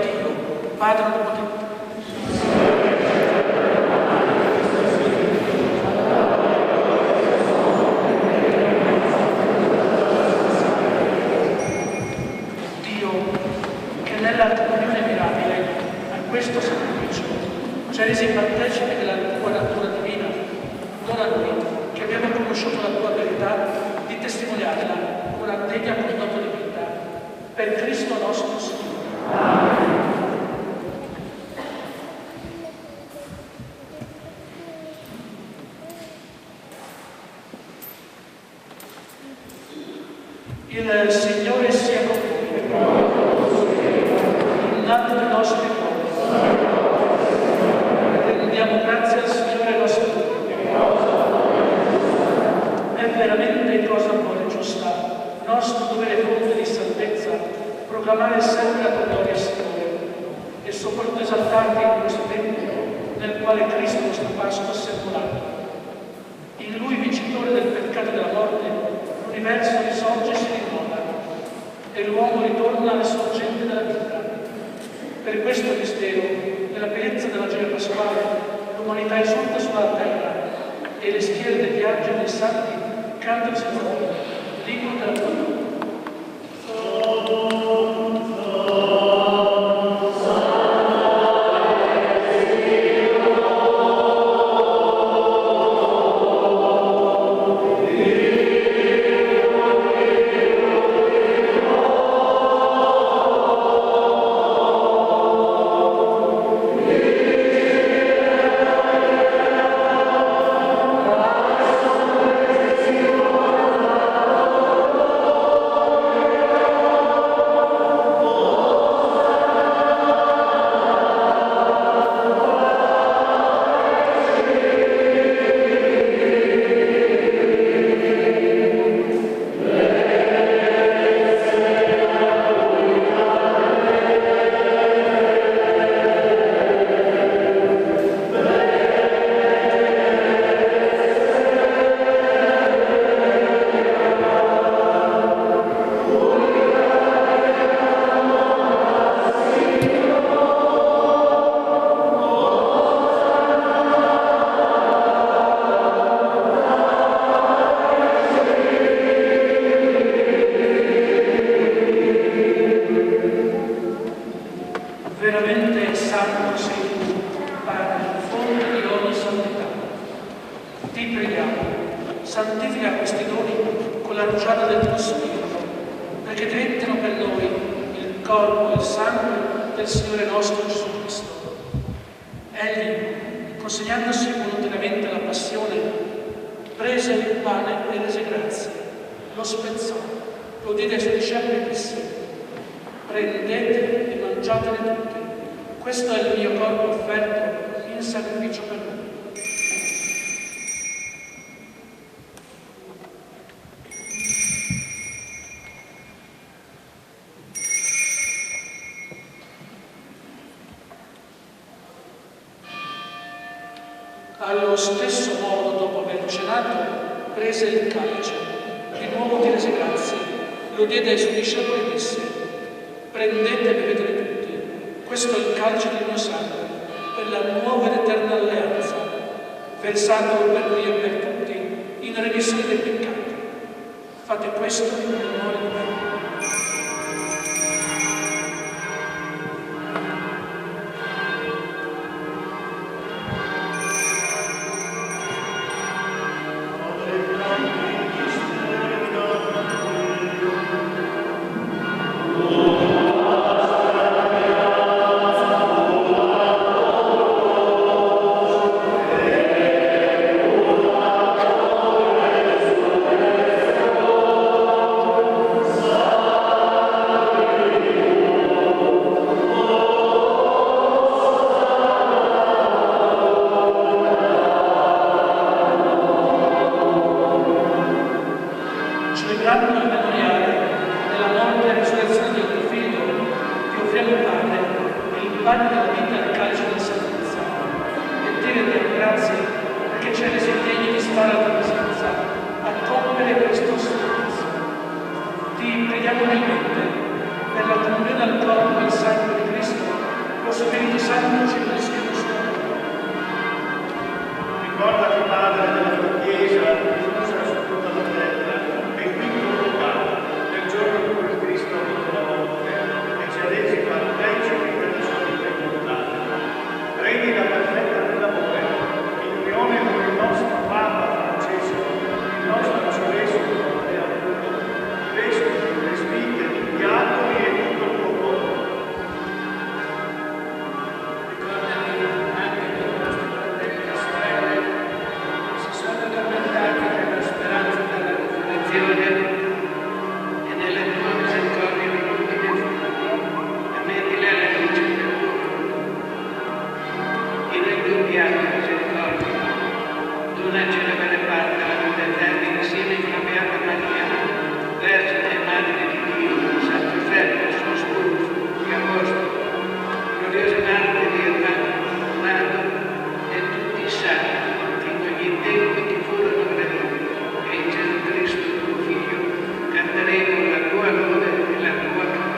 Speaker 1: Dio, Padre Onnipotente. Dio, che nella comunione mirabile a questo sacrificio ci ha resi partecipi della tua natura divina, dona a noi, che abbiamo conosciuto la tua verità, di testimoniarla con una degna condotta di vita. Per Cristo nostro Signore. Il Signore sia con voi. Innanzi ai nostri cuori. Rendiamo grazie al Signore nostro Dio. È veramente cosa buona e giusta, nostro dovere fonte di salvezza, proclamare sempre la tua gloria, Signore, e soprattutto esaltarti in questo tempo nel quale Cristo nostro Pasqua si è volato. In Lui, vincitore del peccato e della morte, l'universo risorge e si rinnova, e l'uomo ritorna alle sorgenti della vita. Per questo mistero, nella pienezza della gioia pasquale, l'umanità esulta sulla terra, e le schiere degli angeli e dei santi cantano senza fine, l'inno della tua gloria. Veramente santo sei tu, Padre, fonte di ogni santità. Ti preghiamo, santifica questi doni con la rugiada del tuo Spirito, perché diventino per noi il corpo e il sangue del Signore nostro Gesù Cristo. Egli, consegnandosi volontariamente alla passione, prese il pane e rese grazie, lo spezzò, lo diede ai suoi discepoli e disse: prendete e mangiatene tutti. Questo è il mio corpo offerto in sacrificio per voi. Allo stesso modo, dopo aver cenato, prese il calice, di nuovo ti rese grazie, lo diede ai suoi discepoli e disse: prendete e bevetene tutti. Questo è il calice del mio sangue, per la nuova ed eterna alleanza, versato per noi e per tutti, in remissione dei peccati. Fate questo in memoria di me. Celebrando il memoriale della morte e resurrezione del tuo Figlio, ti offriamo, Padre, il pane della vita e il calice della salvezza, e ti rendiamo grazie perché ci hai resi degni di stare alla tua presenza a compiere questo servizio. Ti preghiamo umilmente per la comunione al corpo e al sangue di Cristo, Spirito Santo ci unisca.
Speaker 4: Ricordati, Padre, della tua Chiesa, diffusa su tutta la terra, e qui convocata nel giorno in cui Cristo ha vinto la morte e ci ha resi partecipi della sua vita immortale. Prendi la perfetta nell'amore, in unione con il nostro Papa Francesco, il nostro Arcivescovo Andrea Bruno, i vescovi, i presbiteri, i diaconi e tutto il popolo.
Speaker 7: E nella tua misericordia di ultime ammettile alla luce perpetua. E nel tuo piano di misericordia donaci la bella parte della vita eterna insieme con la Beata Maria, Vergine e Madre di Dio, Santo Fratello, suo sposo, gli Apostoli, gloriosa Madre di Armando e tutti i santi, che in ogni tempo ti furono creduti, e in Gesù Cristo, tuo Figlio, canteremo la tua lode e la tua gloria.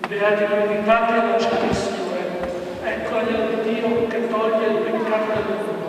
Speaker 1: Beati voi di patria non c'è il Signore. Ecco l'agnello di Dio che toglie il peccato del mondo.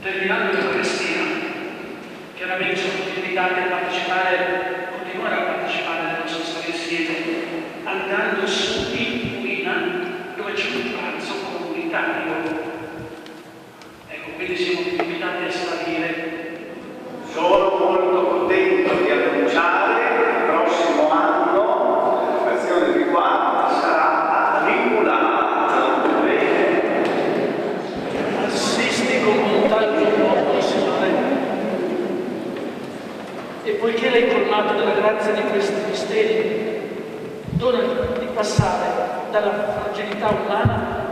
Speaker 1: terminando l'Eucaristia, chiaramente sono tutti invitati a partecipare, continuare a partecipare alla nostra storia insieme, andando su in Uina, dove c'è un pranzo comunitario. Ecco, quindi siamo invitati a salire.
Speaker 15: Sono molto contento di annunciare che il prossimo anno l'educazione di qua sarà vincolata.
Speaker 1: Assisti con bontà il tuo popolo, Signore. E poiché l'hai colmato della grazia di questi misteri, dona di passare dalla fragilità umana